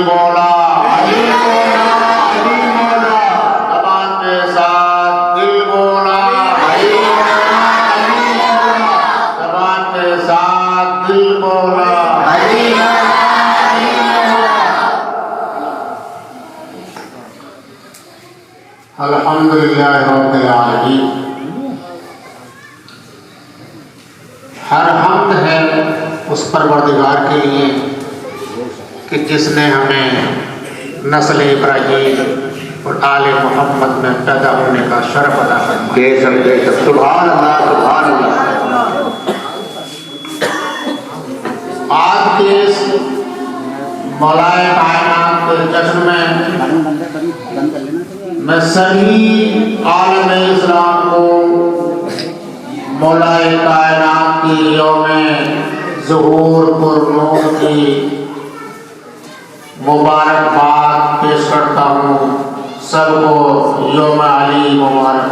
मौला अली मौला अली मौला। ज़बान के साथ दिल बोला अली मौला अली मौला। ज़बान के साथ दिल बोला अली मौला अली मौला। अल्हम्दुलिल्लाह रब्बिल आलमीन। हर हम्द है उस परवरदिगार के लिए कि जिसने हमें नस्ल इब्राहीम और आले मोहम्मद में पैदा होने का शरफ अता फरमाया। बेशक सुभान अल्लाह सुभान अल्लाह। आज के इस मौलाए कायनात के जश्न में मैं सभी आलम इस्लाम को मौलाए कायनात की यौमे ज़ुहूर पुरनूर की मुबारकबाद पेश करता हूँ। सबको यौम अली मुबारक।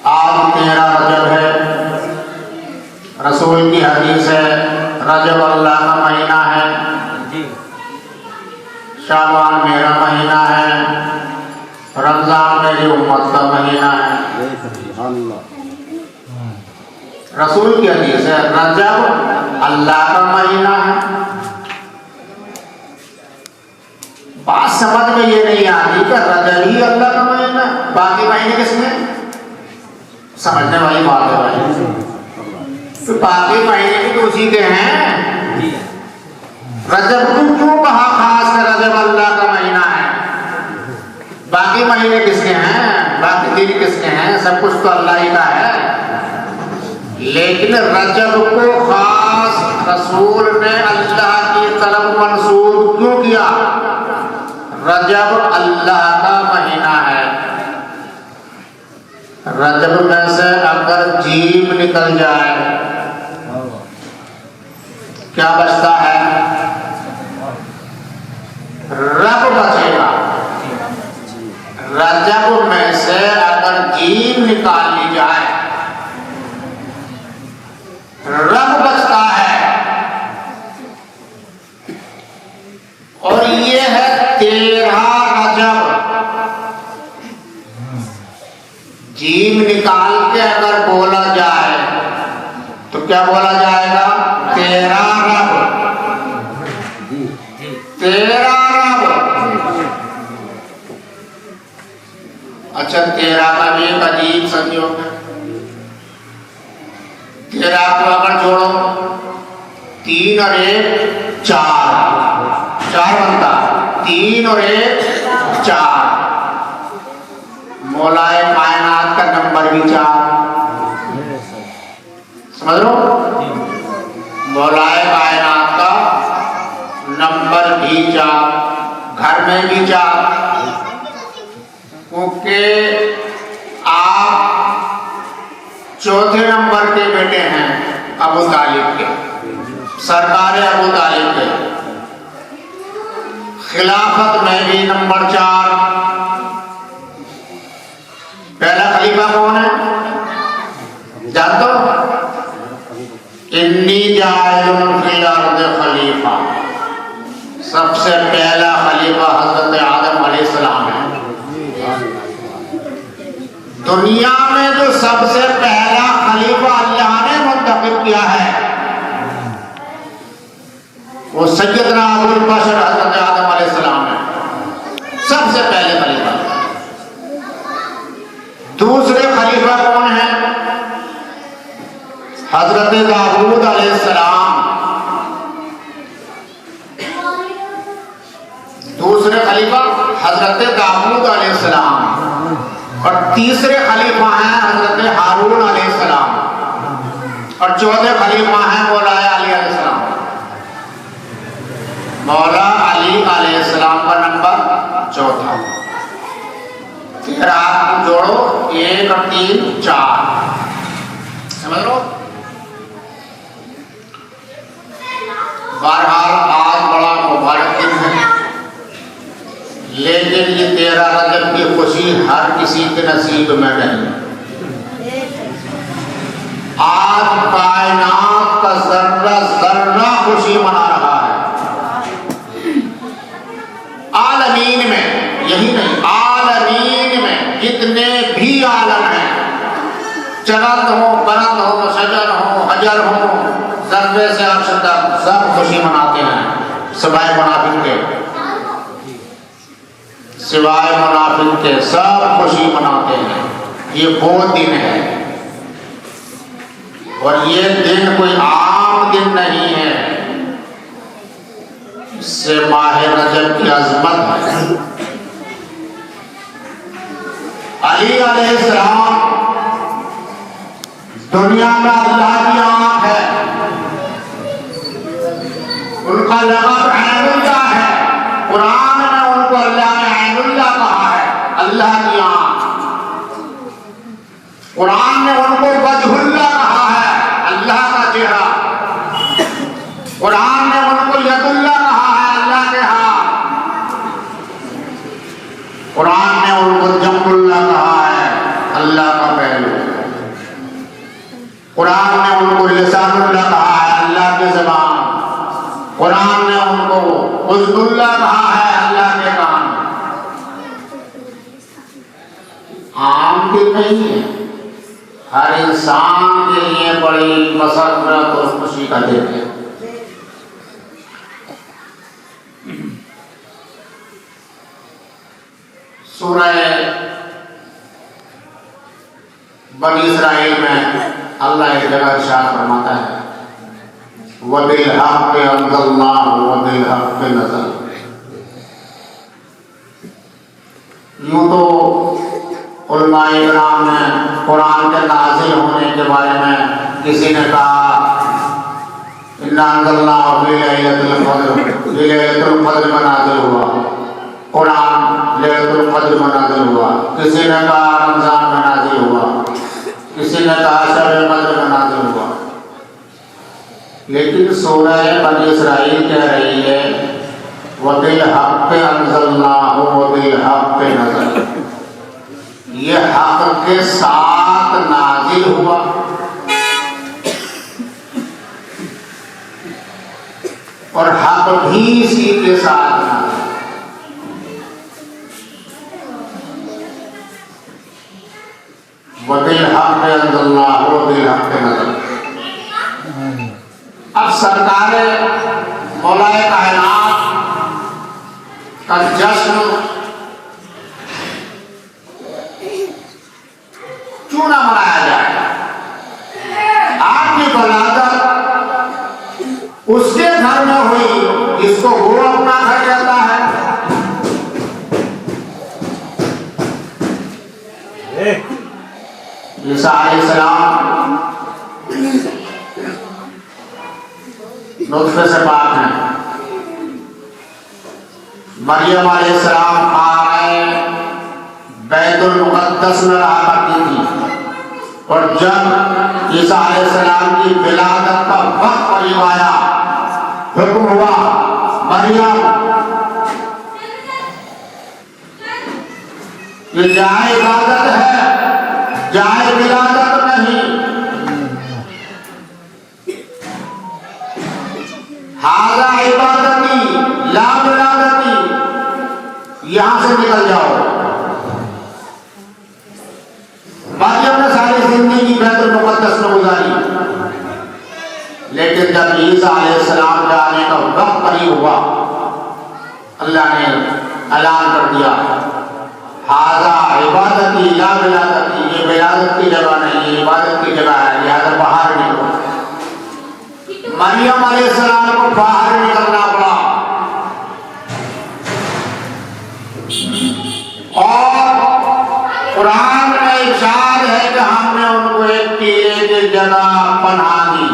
आज 13 रजब है। रसूल की हदीस है रजब अल्लाह का महीना है, शाबान मेरा महीना है, रमजान मेरी उम्मत का महीना है। रसूल की हदीस है रजब अल्लाह का महीना है। बात समझ में ये नहीं आती कि रजब ही अल्लाह का महीना, बाकी महीने किसने? समझने वाली बात है भाई। तो बाकी महीने भी तो उसी के हैं। रजब को क्यों कहा खास कर रजब अल्लाह का महीना है? बाकी महीने किसके हैं? बाकी दिन किसके हैं? सब कुछ तो अल्लाह ही का है। लेकिन रजब को खास रसूल ने अल्लाह की तरफ मंसूब क्यों किया? रजब अल्लाह का महीना है। रजब में से अगर जीम निकल जाए क्या बचता है? रब बचेगा। रजब में से अगर जीम निकाल ली जाए रब बचता है। और ये है 13 रजब। जीम निकाल के अगर बोला जाए तो क्या बोला जाएगा? 13 रब। 13 रब। अच्छा 13 का भी एक अजीब संयोग है। 13 को अगर जोड़ो 3 और 1 4, 4 बनता। 3 और 1 4। मौलाए कायनात का नंबर भी 4। समझ लो, मौलाए कायनात का नंबर भी 4, घर में भी 4। क्योंकि आप चौथे नंबर के बेटे हैं अबू तालिब के, सरकार अबू तालिब के। खिलाफत में भी नंबर 4। पहला खलीफा कौन है जानते हो? इन्नी जाइलुन फिल अर्द खलीफा। सबसे पहला खलीफा हजरत आदम अलैहिस्सलाम है। दुनिया में जो सबसे पहला खलीफा अल्लाह ने मुंतखब किया है वो सैयदना अबुल बशर हजरत आदम अलैहिस्सलाम है। सबसे पहले खलीफा। दूसरे खलीफा कौन है? हजरत दाऊद अलैहिस्सलाम। दूसरे खलीफा हजरत दाऊद अलैहिस्सलाम। और तीसरे खलीफा हैं हजरत हारून अलैहिस्सलाम। और चौथे खलीफा हैं मौला अली अलैहिस्सलाम। मौला अली अलैहिस्सलाम का नंबर 4। फिर आप जोड़ो 1 और 3 4। समझ लो। बहरहाल आज बड़ा मुबारक दिन है। लेकिन ये 13 रजब की खुशी हर किसी के नसीब में नहीं। आज कायनात का अजर हूँ जर्बे से अर्श तक सब खुशी मनाते हैं सिवाय मुनाफिक के, सिवाय मुनाफिक के सब खुशी मनाते हैं। ये वो दिन है और ये दिन कोई आम दिन नहीं है, इससे माह रजब की अजमत है। अली अलैहिस्सलाम दुनिया में अल्लाह की आंख है, उनका लक़ब ऐनुल्लाह है। कुरान में उनको अल्लाह ने ऐनुल्लाह कहा है, अल्लाह की आंख। कुरान ने उनको वजहुल्लाह कहा है, अल्लाह का चेहरा। कुरान ने उनको यदुल्लाह कहा है, अल्लाह के हाथ। कुरान ने उनको जम्बुल्लाह कहा है, अल्लाह का पहलू। कुरान ने उनको लिसानुल्लाह कहा है, अल्लाह की ज़बान। कुरान ने उनको उज़्नुल्लाह कहा है, अल्लाह के कान। आम के नहीं है, हर इंसान के लिए बड़ी मसरत और खुशी का दिन है। सूरह बनी इस्राइल में अल्लाह एक जगह इरशाद फरमाता है, वबिल हक़ अंज़लनाहु वबिल हक़ नज़ल। यूं तो उलमाए इकराम ने कुरान के नाज़िल होने के बारे में किसी ने कहा इन्ना अंज़लनाहु फ़ी लैलतिल क़द्र, ये लैलतुल क़द्र में नाज़िल हुआ। कुरान लैलतुल क़द्र में नाज़िल हुआ। किसी ने कहा रमज़ान में नाज़िल हुआ, किसी ने कहा शब कद्र में नाज़िल हुआ। लेकिन सूरह बनी इस्राइल कह रही है वबिल हक़ अंज़लनाहु वबिल हक़ नज़ल, ये हक़ के साथ नाज़िल हुआ और हक़ भी इसी के साथ नाज़िल। वबिल हक़ अंज़लनाहु वबिल हक़ नज़ल। अब सरकार मौलाए कायनात का जश्न क्यों ना मनाया जाए? आपकी वलादत उसके घर में हुई जिसको वो अपना घर कहता है। ईसा अलैहिस्सलाम नुत्फे से पाक है। मरियम अलैहिस्सलाम बैतुल मुक़द्दस में रहा करती थी और जब ईसा अलैहिस्सलाम की विलादत का वक्त करीब आया, हुक्म हुआ मरियम ये जाए इबादत है, जाए विलादत नहीं। हाज़ा इबादती ला विलादती, यहां से निकल जाओ। मरियम ने सारी जिंदगी बैतुल मुक़द्दस में गुजारी, लेकिन जब ईसा अलैहिस्सलाम जाने का वक्त करीब हुआ, अल्लाह ने ऐलान कर दिया हाज़ा इबादती ला विलादती, ये विलादत की जगह नहीं, ये इबादत की जगह है, लिहाजा बाहर निकलो। मरियम अलैहिस्सलाम को बाहर निकलना पड़ा और कुरान में इरशाद है कि हमने उनको एक टीले की जगह पनाह दी।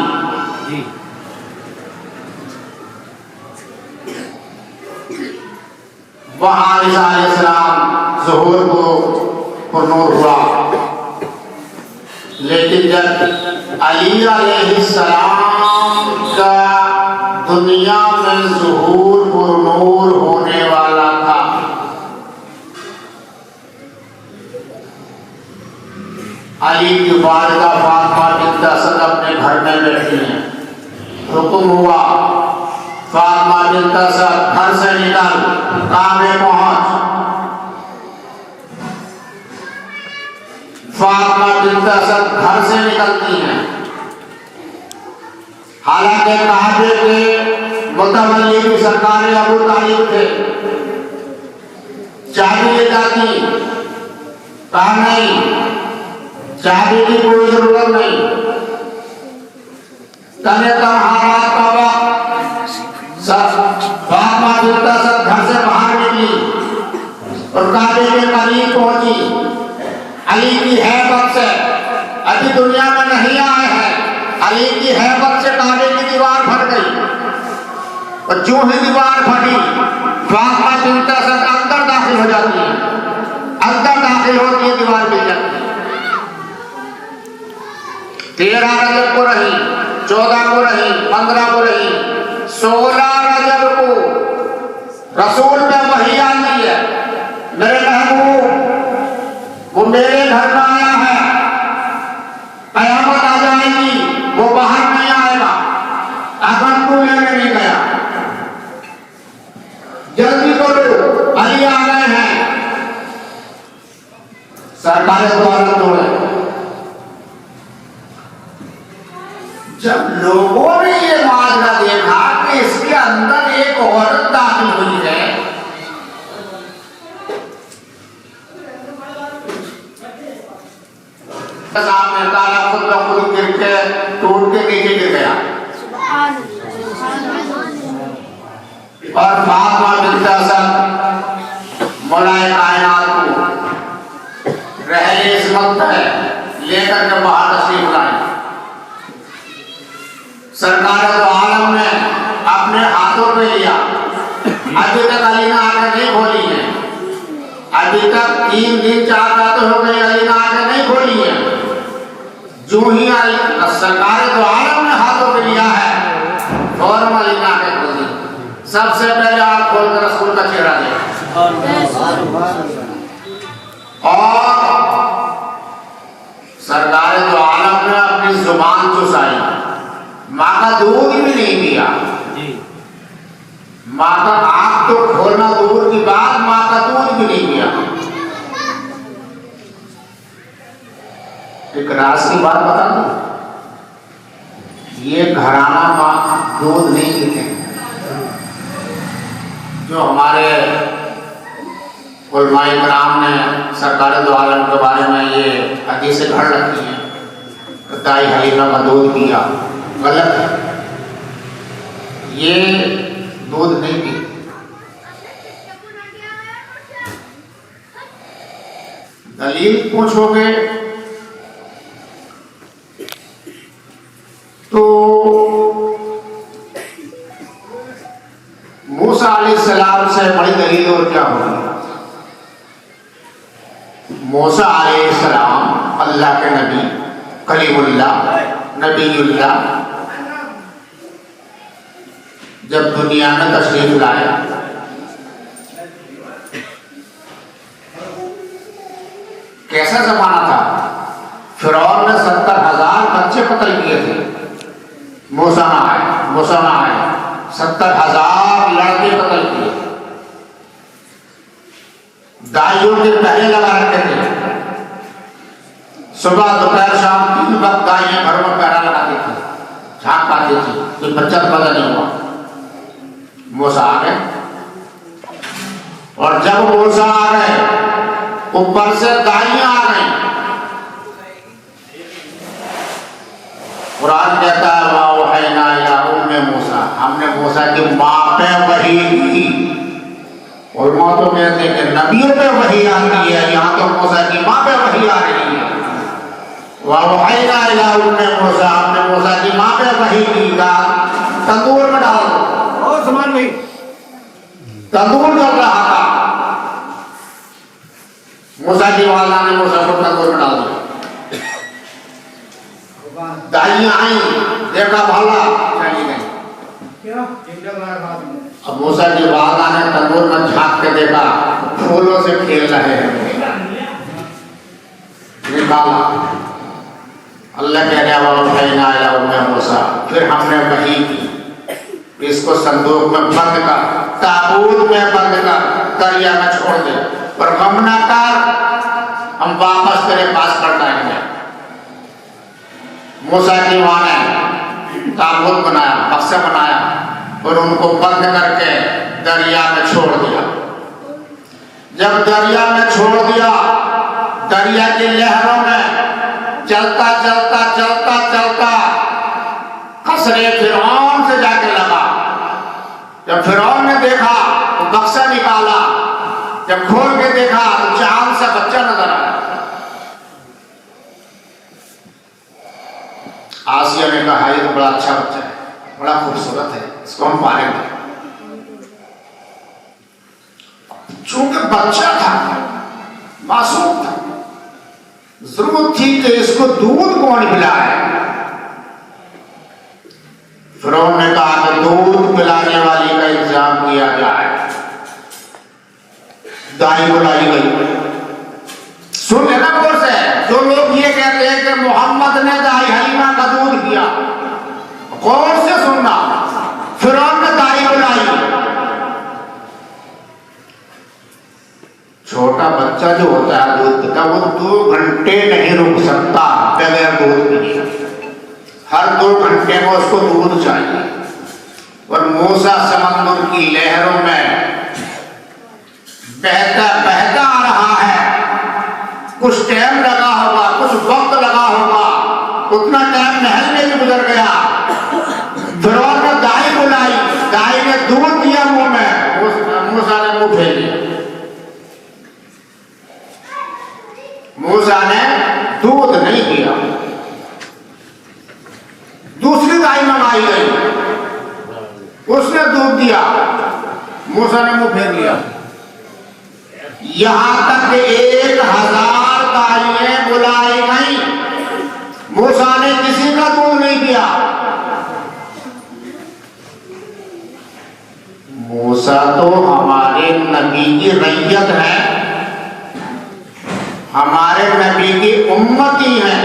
वहां ईसा अलैहिस्सलाम ज़ुहूर को पुरनूर हुआ, लेकिन जब अली अलैहिस्सलाम का दुनिया में ज़ुहूर पुरनूर होने वाला था, अली की वालिदा फातिमा बिन्त असद अपने घर में बैठी हैं। हुक्म हुआ फातिमा बिन्त असद घर से निकल, काबे पहुंच। फातिमा बिन्त असद घर से निकलती हैं हालांकि काबे के मुतवल्ली की सरकार अबू तालिब थे। चाबी ले जाती, कहा नहीं, चाबी की कोई जरूरत नहीं। तने तुम्हारा बाबा फातिमा बिन्त असद घर से बाहर निकली और काबे के करीब पहुंची। अली की हैबत से, अभी दुनिया में नहीं आए हैं, अली की हैबत से काबे की दीवार फट गई और जो ही दीवार फटी, फातिमा बिन्त असद अंदर दाखिल हो जाती है, अंदर दाखिल होती है, दीवार गिर जाती है। 13 रजब को रही, 14 को रही, 15 को रही, 16 रजब को रसूल पे वही आती है, मेरे महबूब वो मेरे घर में आया है, कयामत आ जाएगी, वो बाहर नहीं आएगा अगर तू लेने नहीं गया। जल्दी करो, अली आ गए हैं। सरकार द्वारा तोड़े। जब लोगों ने ये माजरा देखा कि इसके अंदर एक औरत दाखिल हुई है, सामने ताला खुद ब खुद गिर के टूट के नीचे गिर गया और फातिमा बिन्त असद मौलाए कायनात को रहले इस्मत है लेकर के बाहर तशरीफ लाई। सरकार तो आलम ने अपने हाथों पे लिया। अभी तक अली ने आंखें नहीं खोली है, अभी तक 3 दिन 4 रातें हो गई, अली ने आंखें नहीं खोली है। जो ही अली सरकार तो आलम ने हाथों पे लिया है, फौरन अली ने आंखें खोल दी। सबसे पहले आंख खोलकर रसूल का चेहरा देखा और सरकार तो आलम ने अपनी जुबान चुसाई। माँ का दूध भी नहीं पिया, माँ का आंख तो खोलना दूर की बात, माँ का दूध भी नहीं पिया। एक राज की बात बता दूं, ये घराना माँ दूध नहीं पीते। जो हमारे उलमाए किराम ने सरकार दो आलम के बारे में ये हदीसें घड़ रखी हैं, दाई हलीमा का दूध पिया, गलत है। ये दूध नहीं पी। दलील पूछोगे तो मूसा अलैहिस्सलाम से बड़ी दलील और क्या होगी। मूसा अलैहिस्सलाम अल्लाह के नबी, कलीमुल्लाह, नबीयुल्लाह, जब दुनिया में तशरीफ लाए कैसा जमाना था। फिरौन ने 70,000 बच्चे कत्ल किए थे, मूसा ना आए 70,000 लड़के कत्ल किए। दाइयों के पहरे लगा रखे थे, सुबह दोपहर शाम 3 वक्त दाइयां घरों में पहरा लगाती थी, झांक पाती थी कि बच्चा पैदा नहीं हुआ। मूसा आ गए और जब मूसा आ गए ऊपर से दाइयां आ गई। कुरान कहता है वहयना इला उम्मे मूसा, हमने मूसा की माँ पे वही की। उलमा तो कहते हैं कि नबियों पे वही आती है, यहाँ तो मूसा की माँ पे वही आ रही है। वहयना इला उम्मे मूसा, हमने मूसा की माँ पे वही की, तंदूर में डाल दो। और समान नहीं, तंदूर जल रहा था, मूसा की वालदा ने मूसा को तंदूर में डाल दिया। दाइयां आई, देखा भाला, चली गई। अब मूसा की वालदा ने तंदूर में झांक के देखा, फूलों से खेल रहे हैं, निकाला। अल्लाह कह रहा मूसा, फिर हमने वही की, इसको संदूक में बंद कर, ताबूत में बंद कर, दरिया में छोड़ दे, पर गम ना कर, हम वापस तेरे पास लौट आएंगे। मूसा की मां ने ताबूत बनाया, बक्सा बनाया और उनको बंद करके दरिया में छोड़ दिया। जब दरिया में छोड़ दिया, दरिया की लहरों में चलता चलता चलता चलता कसरे फिरौन से जाके लगा। जब फिरौन ने देखा तो बक्सा निकाला, जब खोल के देखा तो चांद सा बच्चा नजर आया। आसिया ने कहा ये तो बड़ा अच्छा बच्चा है, बड़ा खूबसूरत है, इसको हम पालेंगे। चूंकि बच्चा था, मासूम था, जरूरत थी कि इसको दूध कौन पिलाए। फिरौन ने कहा कि दूध पिलाने वाली का इंतजाम किया जाए। दाई बुलाई गई। सुन लेना गौर से, जो लोग ये कहते हैं कि मोहम्मद ने दाई हलीमा का दूध किया, गौर से सुनना। फिरौन ने दाई बुलाई। छोटा बच्चा जो होता है दूध का, वो 2 घंटे नहीं रुक सकता बगैर दूध पिए। हर 2 घंटे में उसको दूध चाहिए। और मूसा समंदर की लहरों में बहता बहता आ रहा है। कुछ टाइम लगा होगा, कुछ वक्त लगा होगा, उतना टाइम नहर में भी गुजर गया। फिरौन ने दाई बुलाई, दाई ने दूध दिया मुंह में, मूसा ने मुंह फेर लिया। मूसा ने दूध नहीं पिया। दूसरी गाय मंगाई गई, उसने दूध दिया, मूसा ने मुंह फेर लिया। यहां तक 1000 गायें बुलाई गई, मूसा ने किसी का दूध नहीं पिया। मूसा तो हमारे नबी की रैयत है, हमारे नबी की उम्मती है।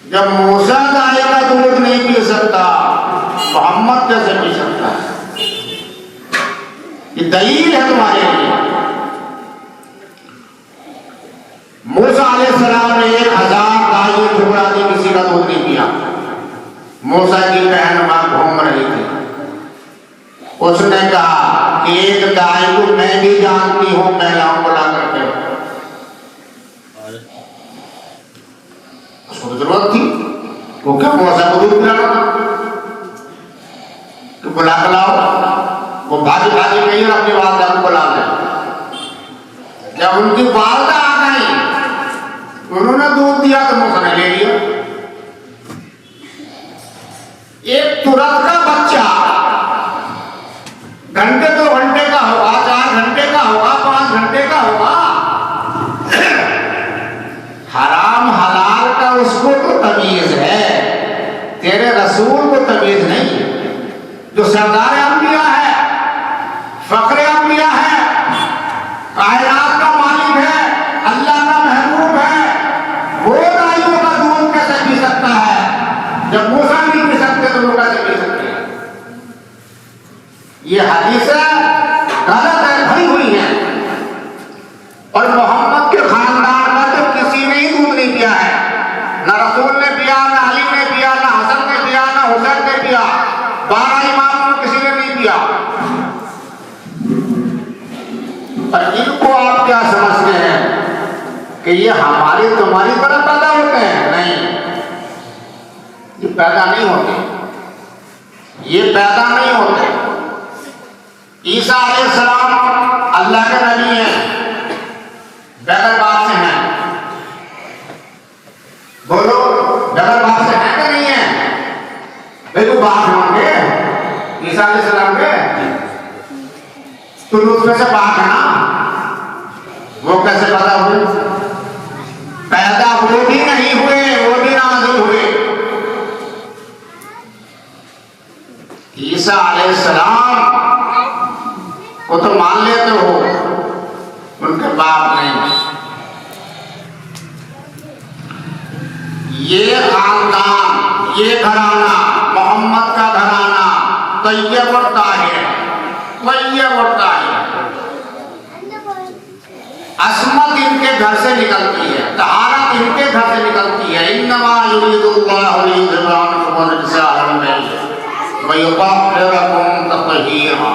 जब मूसा गाय का दूध नहीं पी सकता, मोहम्मद कैसे पी सकता है? ये दलील है तुम्हारे लिए। मूसा अलैहिस्सलाम ने 1000 गाय ठुकरा दी, किसी का दूध नहीं पिया। मूसा की बहन वहां घूम रही थी, उसने कहा कि एक गाय को मैं भी जानती हूं, महिलाओं को ला करके। उसको तो जरूरत थी, वो क्या मूसा को दूध पिलाना था कि बुला के लाओ। वो भागी भागी गई और अपनी वालदा को बुला लिया। जब उनकी वालदा आ गई, उन्होंने दूध दिया तो मूसा ने ले लिया। एक तुरंत का बच्चा घंटे 2 घंटे का होगा, 4 घंटे का होगा, 5 घंटे का होगा, हराम हलाल का उसको तो तमीज है, तेरे रसूल को तमीज नहीं। जो सरदार अंबिया है, फखरे अंबिया है, कायनात का मालिक है, अल्लाह का महबूब है, वो गायों का दूध कैसे पी सकता है? जब मूसा नहीं पी सकते तो लोग कैसे पी सकते हैं? ये हदीसें गलत है, भरी हुई है। और मोहम्मद के खानदान का तो किसी ने ही दूध नहीं पिया है। ना रसूल ने पिया, ना अली ने पिया, ना हसन ने पिया, ना हुसैन ने पिया, 12 इमामों में किसी ने नहीं पिया। और इनको आप क्या समझते हैं कि ये हमारी तुम्हारी तरह पैदा होते हैं? नहीं, ये पैदा नहीं होते, ये पैदा नहीं होते। ईसा अलैहिस्सलाम अल्लाह के नबी हैं, बगैर बाप से हैं। बोलो, बगैर बाप से हैं कि नहीं है? भाई वो बाप होंगे ईसा अलैहिस्सलाम के, तो उसमें से बाप है ना, वो कैसे पैदा हुए? पैदा वो भी नहीं हुए, वो भी नाज़िल हुए। ईसा अलैहिस्सलाम वो तो मान लेते हो, उनके बाप नहीं। ये खानदान, ये घराना, मोहम्मद का घराना तैयब और ताहिर, तैयब और ताहिर। अस्मत इनके घर से निकलती है, तहारत इनके घर से निकलती है। इन्नमा युरीदुल्लाहु लियुज़हिबा अन्कुम वयुतहिरकुम तत्हीरा,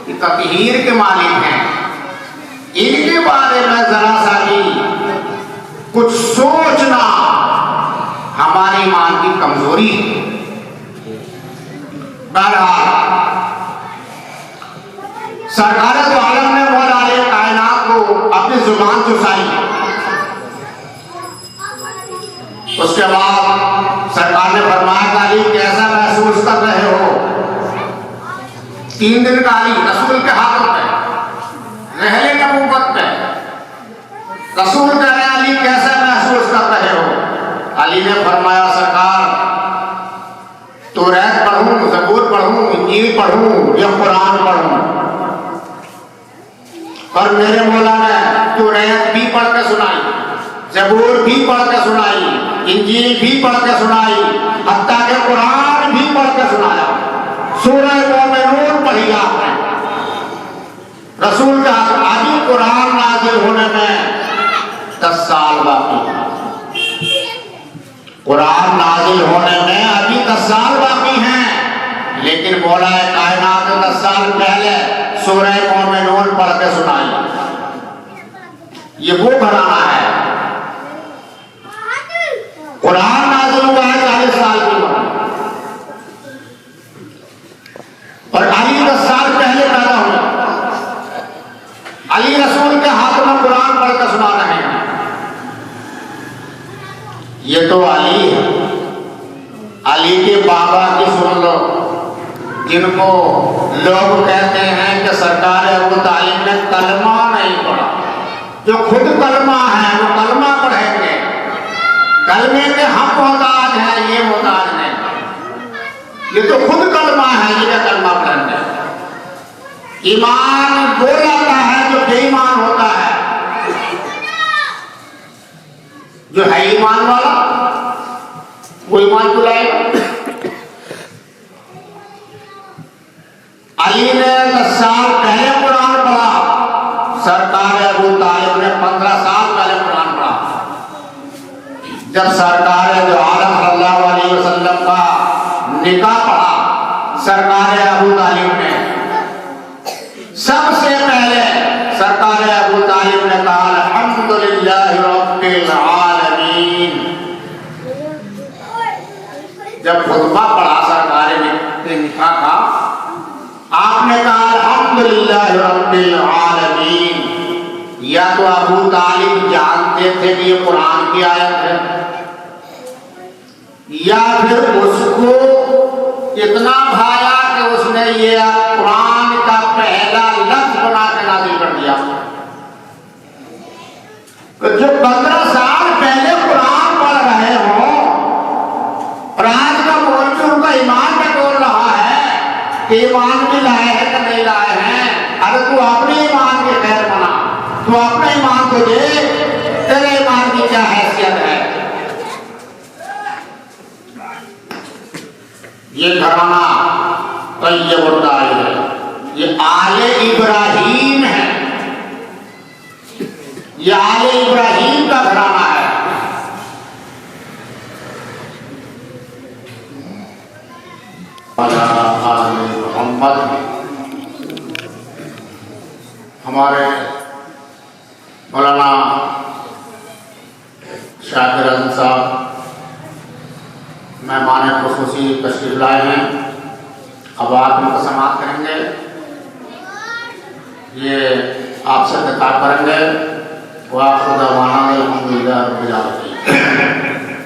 ये तत्हीर के मालिक हैं। इनके बारे में जरा सा भी कुछ सोचना हमारे ईमान की कमजोरी है। बहरहाल सरकार तो आलम ने मौला कायनात को अपनी जुबान चुसाई। उसके बाद सरकार ने फरमाया अली कैसा महसूस कर रहे हो? 3 दिन का अली रसूल के हाथों में रहले नबूवत में रसूल कह रहे अली कैसा महसूस कर रहे हो? अली ने फरमाया सरकार तौरात पढ़ूं, ज़बूर पढ़ूं, इंजील पढ़ूं या कुरान पढ़ूं? और मेरे मौला ने तौरात भी पढ़ के सुनाई, ज़बूर भी पढ़ के सुनाई, इंजील भी पढ़ के सुनाई, हत्ता के कुरान भी पढ़ के सुनाया। सूरह मोमिनून पढ़ी आपने। रसूल का आदि कुरान नाजिल होने में 10 साल बाकी है। कुरान नाजिल होने में अभी 10 साल बाकी हैं, लेकिन मौला कायनात ने 10 साल पहले सूरह मोमिनून पढ़ के सुनाई। ये वो घराना है। कुरान नाजिल हुआ है 40 साल की उम्र, और अली 10 साल पहले पैदा हुए। अली रसूल के हाथ में कुरान पढ़ के सुना रहे हैं। ये तो अली है। अली के बाबा की सुन लो, जिनको लोग कहते हैं कि सरकार अबू तालिब ने कलमा नहीं पढ़ा। जो खुद कलमा है वो कलमा पढ़ेंगे, कलमे के हम मोहताज हैं, ये मोहताज नहीं। ये तो खुद कलमा है, ये कलमा पढ़ेंगे। ईमान वो लाता है जो बेईमान होता है। जो है ईमान वाला वो ईमान को लाएगा। अली ने 10 साल पहले कुरान पढ़ा, सरकार अबू तालिब ने 15 साल पहले कुरान पढ़ा। जब सरकार जो आलम सल्लल्लाहु अलैहि वसल्लम का निकाह पढ़ा, सरकार अबू तालिब ने सबसे पहले सरकार अबू तालिब ने कहा अल्हम्दुलिल्लाहि रब्बिल आलमीन। जब खुतबा पढ़ा सरकार ने निकाह का, आपने कहा अल्हम्दुलिल्लाहि रब्बिल आलमीन। या तो अबू तालिब जानते थे कि ये कुरान की आयत है, या फिर उसको इतना भाया कि उसने ये कुरान का पहला लफ्ज बना के नाज़िल कर दिया। तो जो 15 साल पहले कुरान पढ़ रहे हो और आज का मौलवी उनका ईमान पे बोल रहा है कि ईमान भी लाए हैं कि नहीं लाए हैं। अरे तू अपने ईमान की खैर मना, तू अपने ईमान को दे, तेरे ईमान की क्या हैसियत है। ये घराना तैयब है, ये आले इब्राहीम है, ये आले इब्राहीम का घराना है। मोहम्मद हमारे मौलाना शाकिर अज़म साहब मेहमान खुसूसी तशरीफ लाए हैं। अब आप उनको समाप्त करेंगे, ये आपसे खिताब करेंगे। वह खुदा माना अल्हम्दुलिल्लाह रब्बिल आलमीन।